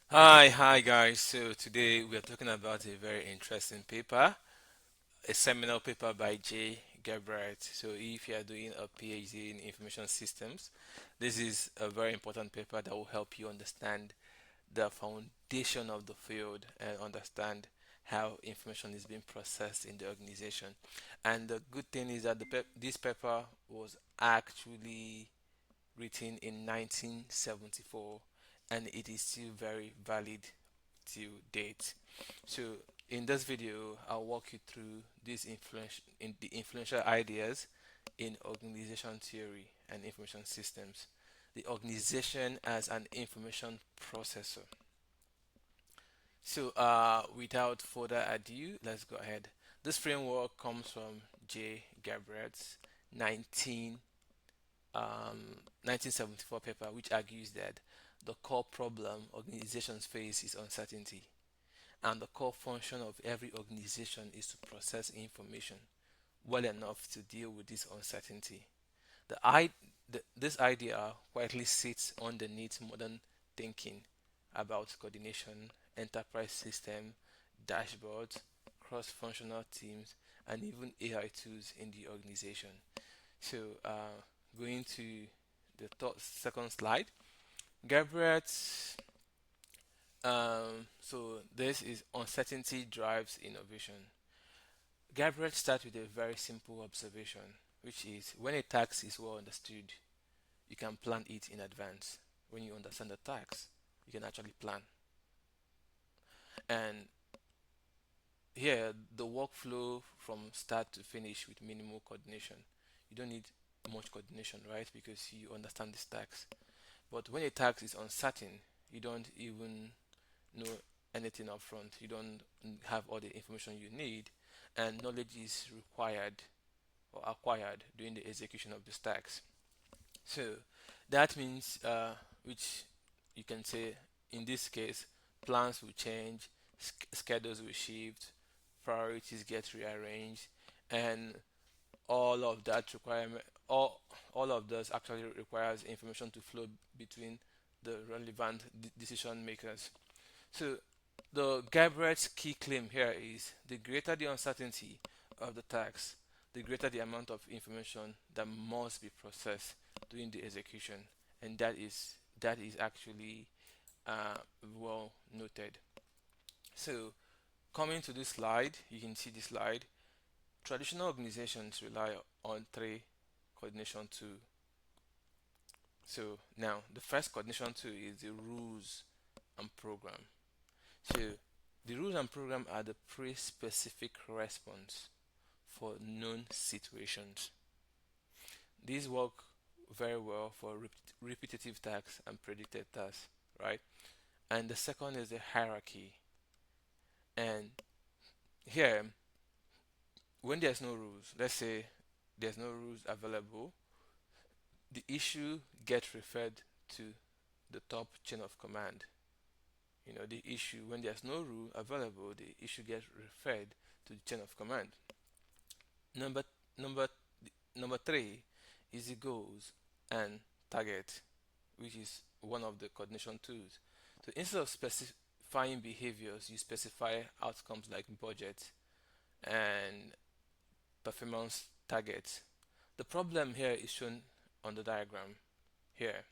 Hi guys. So today we are talking about a very interesting paper, a seminal paper by J. Galbraith. So if you are doing a PhD in information systems, this is a very important paper that will help you understand the foundation of the field and understand how information is being processed in the organization. And the good thing is that this paper was actually written in 1974 and it is still very valid till date. So in this video, I'll walk you through the influential ideas in organization theory and information systems. The organization as an information processor. So without further ado, let's go ahead. This framework comes from J. Galbraith's 19 1974 paper, which argues that the core problem organizations face is uncertainty, and the core function of every organization is to process information well enough to deal with this uncertainty. The, I, this idea quietly sits underneath modern thinking about coordination, enterprise system, dashboards, cross-functional teams, and even AI tools in the organization. So, going to the second slide, Gabriel's. So this is uncertainty drives innovation. Gabriel starts with a very simple observation, which is when a task is well understood, you can plan it in advance. When you understand the task, you can actually plan. And here, the workflow from start to finish with minimal coordination. You don't need much coordination, right? Because you understand this task. But when a task is uncertain, you don't even know anything up front. You don't have all the information you need, and knowledge is required or acquired during the execution of this task. So that means, which you can say in this case, plans will change, schedules will shift, priorities get rearranged, and all of that requirement, all of this actually requires information to flow between the relevant decision makers. So the Galbraith's key claim here is the greater the uncertainty of the task, the greater the amount of information that must be processed during the execution, and that is actually well noted. So coming to this slide, you can see this slide. Traditional organizations rely on three coordination tools. So now the first coordination tool is the rules and program. So the rules and program are the pre-specific response for known situations. These work very well for repetitive tasks and predicted tasks, right? And the second is the hierarchy. And here, when there's no rules, let's say there's no rules available, the issue gets referred to the top chain of command. The issue, when there's no rule available, the issue gets referred to the chain of command. Number number number three is the goals and target, which is one of the coordination tools. So instead of specifying behaviors, you specify outcomes like budget and performance targets. The problem here is shown on the diagram here.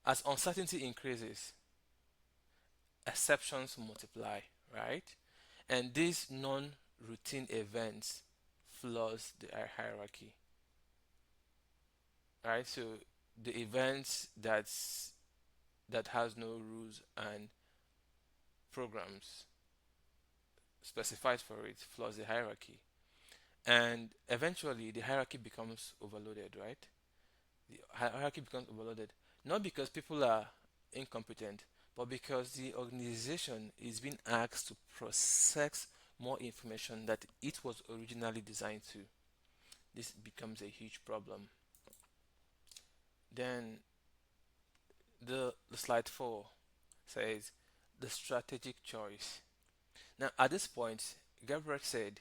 As uncertainty increases, exceptions multiply, right? And these non-routine events flaws the hierarchy, right? So the events that has no rules and programs specified for it flaws the hierarchy, and eventually the hierarchy becomes overloaded, right? The hierarchy becomes overloaded not because people are incompetent, but because the organization is being asked to process more information that it was originally designed to. This becomes a huge problem. Then the slide 4 says the strategic choice. Now, at this point, Gabriel said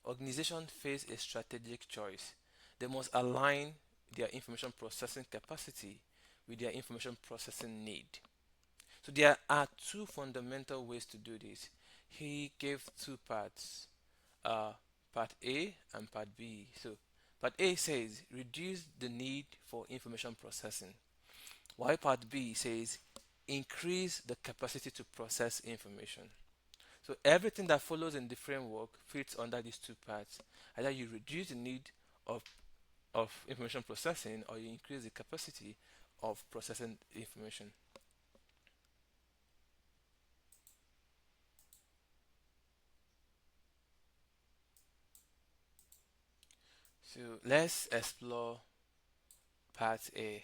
organizations face a strategic choice. They must align their information processing capacity with their information processing need. So there are two fundamental ways to do this. He gave two parts, uh, part A and part B. So part A says reduce the need for information processing, while part B says increase the capacity to process information. So everything that follows in the framework fits under these two parts. Either you reduce the need of, of information processing or you increase the capacity of processing information. So let's explore part A.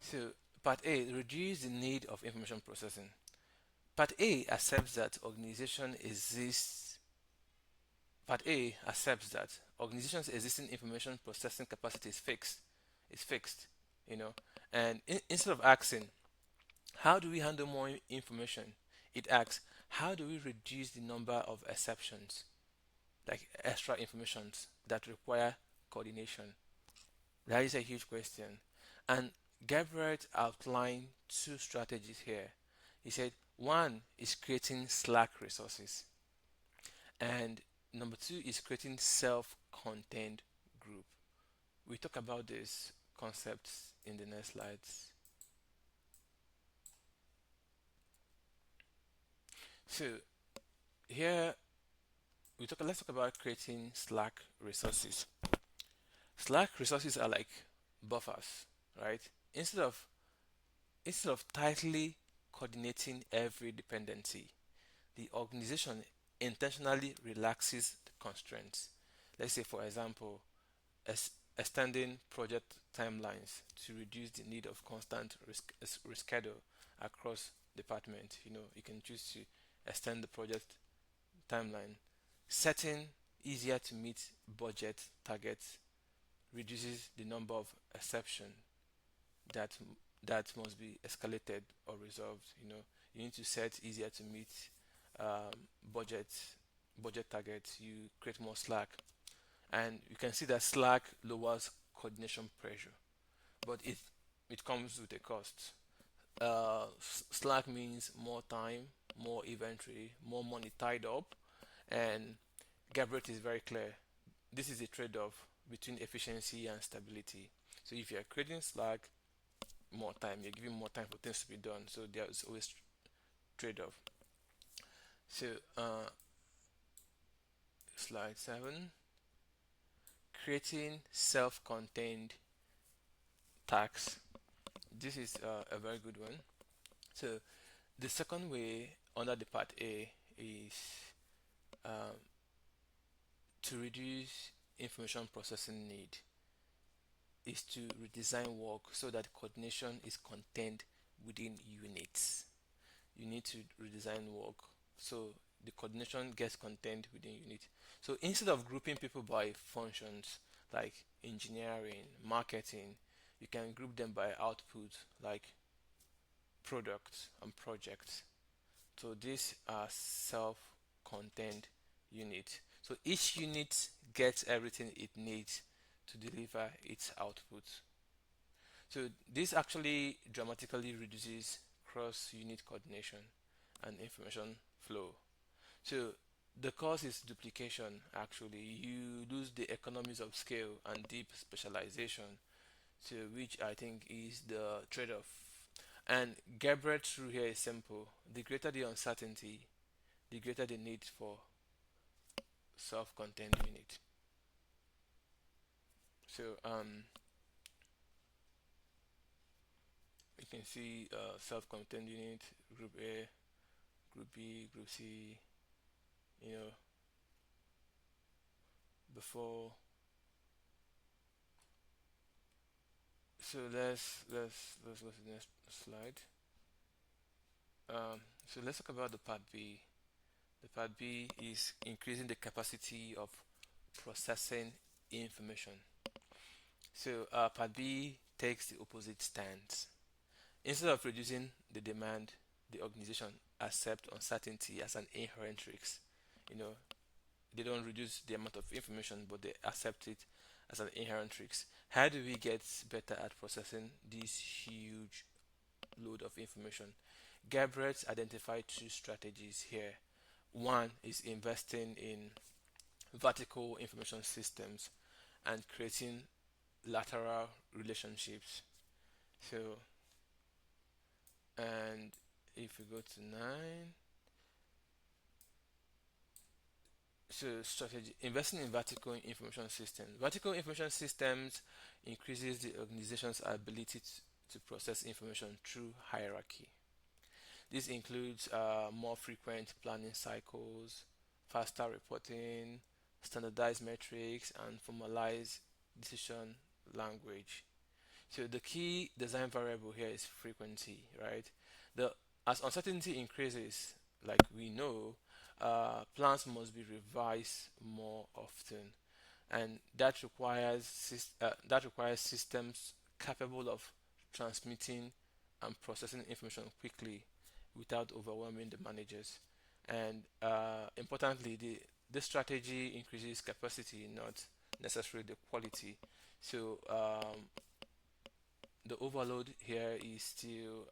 So part A, reduce the need of information processing. Part A accepts that organization exists. Part A accepts that organization's existing information processing capacity is fixed. Is fixed, you know. And instead of asking, how do we handle more information? It asks, how do we reduce the number of exceptions, like extra informations that require coordination? That is a huge question. And Galbraith outlined two strategies here. He said one is creating Slack resources, and number two is creating self-contained group. We talk about these concepts in the next slides. So here let's talk about creating Slack resources. Slack resources are like buffers, right? Instead of instead of tightly coordinating every dependency, the organization intentionally relaxes the constraints. Let's say, for example, extending project timelines to reduce the need of constant reschedule across department. You can choose to extend the project timeline. Setting easier to meet budget targets reduces the number of exceptions that must be escalated or resolved. You need to set easier to meet um, budget targets. You create more slack, and you can see that slack lowers coordination pressure, but it comes with a cost. Slack means more time, more inventory, more money tied up, and Galbraith is very clear. This is a trade-off between efficiency and stability. So if you are creating slack, more time, you're giving more time for things to be done. So there's always trade-off. So slide 7, creating self-contained tasks. This is a very good one. So the second way under the part A is um, to reduce information processing need is to redesign work so that coordination is contained within units. You need to redesign work so the coordination gets contained within unit. So instead of grouping people by functions like engineering, marketing, you can group them by output like products and projects. So these are self-contained units. So each unit gets everything it needs to deliver its output. So this actually dramatically reduces cross-unit coordination and information flow. So the cause is duplication actually. You lose the economies of scale and deep specialization, so which I think is the trade-off. And Galbraith's rule here is simple. The greater the uncertainty, the greater the need for self-contained unit. So you can see self-contained unit, group A, group B, group C, you know, before. So let's go to the next slide. So let's talk about the part B. The part B is increasing the capacity of processing information. So part B takes the opposite stance. Instead of reducing the demand, the organization accept uncertainty as an inherent risk. You know, they don't reduce the amount of information, but they accept it as an inherent risk. How do we get better at processing these huge overload of information. Galbraith identified two strategies here. One is investing in vertical information systems and creating lateral relationships. So, and if we go to 9, so strategy investing in vertical information systems. Vertical information systems increases the organization's ability to process information through hierarchy. This includes more frequent planning cycles, faster reporting, standardized metrics, and formalized decision language. So the key design variable here is frequency, right? The As uncertainty increases, like we know, plans must be revised more often, and that requires systems capable of transmitting and processing information quickly without overwhelming the managers. And importantly, this strategy increases capacity, not necessarily the quality. So the overload here is still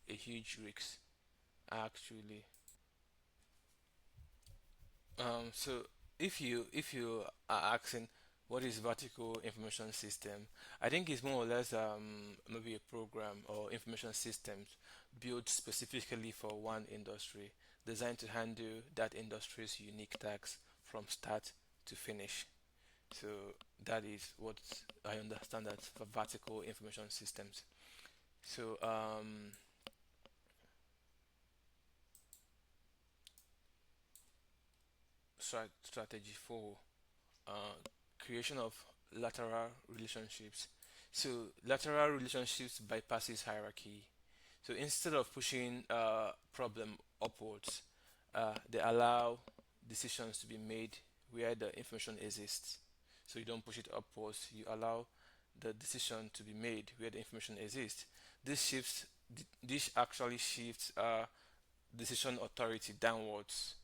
a huge risk, actually. So if you are asking what is vertical information system, I think it's more or less maybe a program or information systems built specifically for one industry, designed to handle that industry's unique tasks from start to finish. So that is what I understand that for vertical information systems. So strategy 4, uh, creation of lateral relationships. So lateral relationships bypasses hierarchy. So instead of pushing problem upwards, they allow decisions to be made where the information exists. So you don't push it upwards, you allow the decision to be made where the information exists. This actually shifts decision authority downwards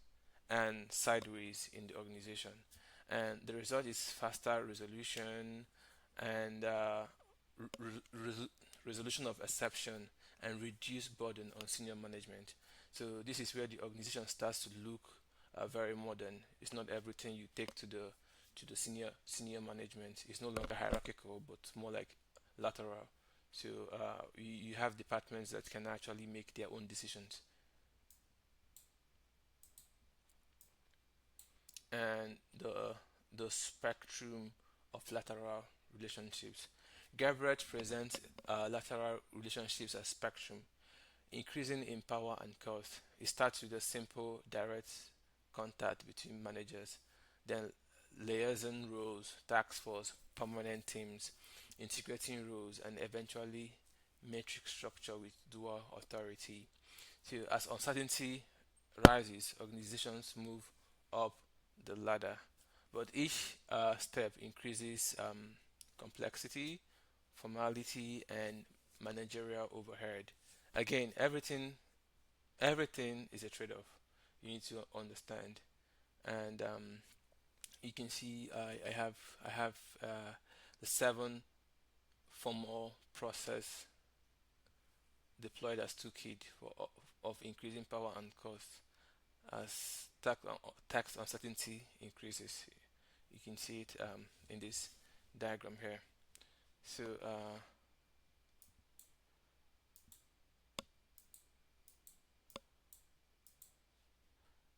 and sideways in the organization. And the result is faster resolution and re- re- resolution of exception and reduced burden on senior management. So this is where the organization starts to look very modern. It's not everything you take to the senior management. It's no longer hierarchical, but more like lateral. So you have departments that can actually make their own decisions. And the spectrum of lateral relationships. Galbraith presents lateral relationships as spectrum, increasing in power and cost. It starts with a simple direct contact between managers, then liaison roles, task force, permanent teams, integrating roles, and eventually matrix structure with dual authority. So as uncertainty rises, organizations move up the ladder, but each step increases complexity, formality, and managerial overhead. Again, everything is a trade-off. You need to understand, and you can see I have the 7 formal process deployed as toolkit of increasing power and cost as tax uncertainty increases. You can see it in this diagram here. So,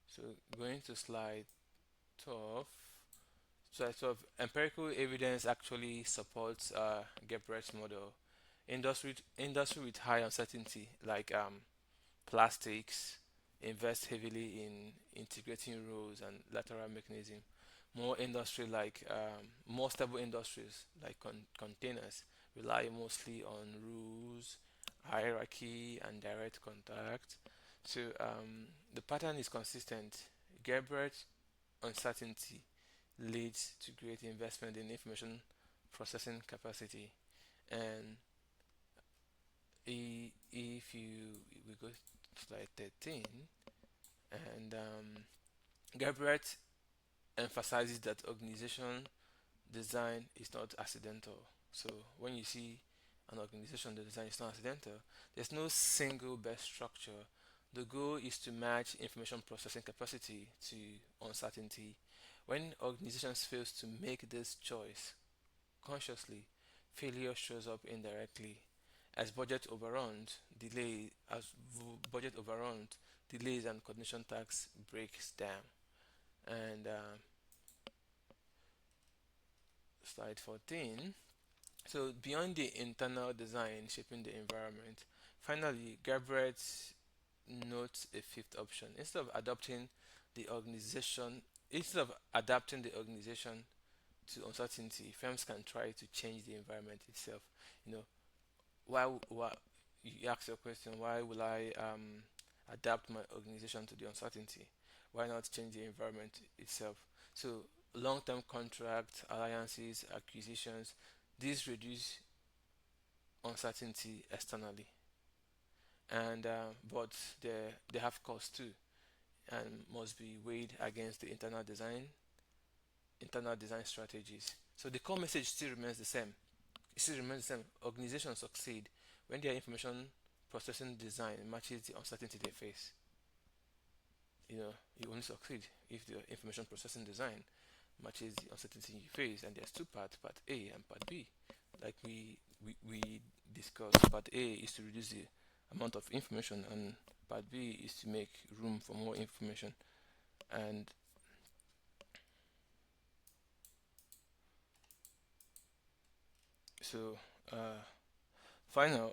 so going to slide 12. Slide 12. Empirical evidence actually supports Gebrecht's model. Industry with high uncertainty, like plastics, invest heavily in integrating rules and lateral mechanism. More stable industries like containers rely mostly on rules, hierarchy, and direct contact. So the pattern is consistent. Gebrecht uncertainty leads to great investment in information processing capacity. And if you we go to slide 13, and Galbraith emphasizes that organization design is not accidental. So when you see an organization, the design is not accidental. There's no single best structure. The goal is to match information processing capacity to uncertainty. When organizations fails to make this choice consciously, failure shows up indirectly. As budget overruns, budget overruns, delays and coordination tasks breaks down. And slide 14. So beyond the internal design shaping the environment, finally, Galbraith notes a fifth option. Instead of adapting the organization to uncertainty, firms can try to change the environment itself. You know, why you ask your question, why will I adapt my organization to the uncertainty? Why not change the environment itself? So long-term contracts, alliances, acquisitions, these reduce uncertainty externally, and but they have costs too, and must be weighed against the internal design strategies. So the core message still remains the same. It still remains the same. Organizations succeed when their information processing design matches the uncertainty they face. You only succeed if the information processing design matches the uncertainty you face. And there's two parts, part A and part B. Like we discussed, part A is to reduce the amount of information, and part B is to make room for more information. And so, final.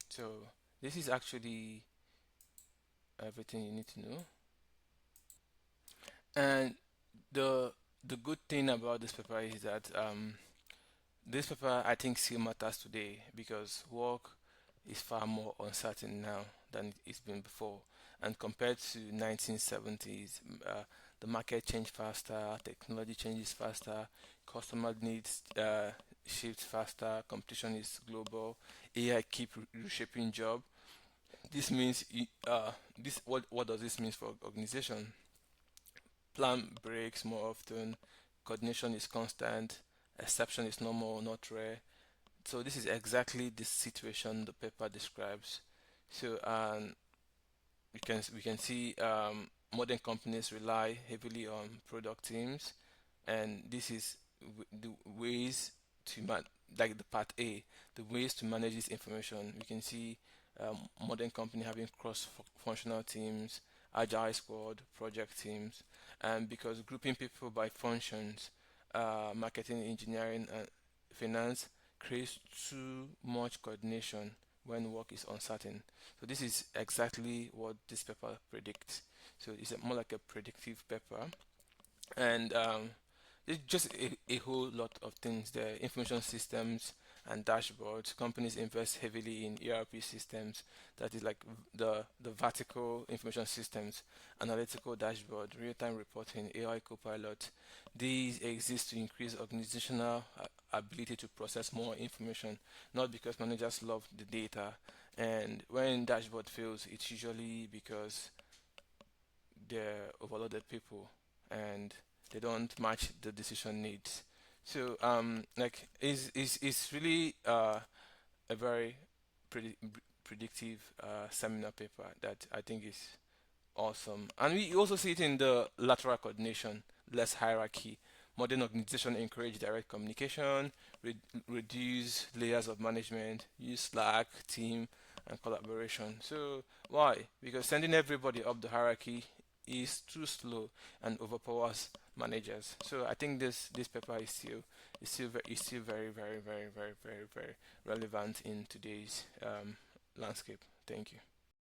So this is actually everything you need to know. And the good thing about this paper is that this paper I think still matters today because work is far more uncertain now than it's been before. And compared to 1970s, the market changed faster, technology changes faster, customer needs shift faster, competition is global, AI keep reshaping job. This means this what does this mean for organization? Plan breaks more often, coordination is constant, exception is normal, not rare. So this is exactly the situation the paper describes. So we can see modern companies rely heavily on product teams, and this is the ways to like the part A, the ways to manage this information. We can see modern company having cross-functional teams, agile squad, project teams, and because grouping people by functions, marketing, engineering, and finance creates too much coordination when work is uncertain. So this is exactly what this paper predicts. So it's more like a predictive paper, and it's just a whole lot of things there. Information systems and dashboards. Companies invest heavily in ERP systems. That is like the vertical information systems, analytical dashboard, real-time reporting, AI copilot. These exist to increase organizational ability to process more information, not because managers love the data. And when dashboard fails, it's usually because they're overloaded people and they don't match the decision needs. So like is really a very predictive seminar paper that I think is awesome. And we also see it in the lateral coordination, less hierarchy. Modern organization encourage direct communication, reduce layers of management, use Slack, team, and collaboration. So why? Because sending everybody up the hierarchy is too slow and overpowers managers. So I think this paper is still very very very very very very relevant in today's landscape. Thank you.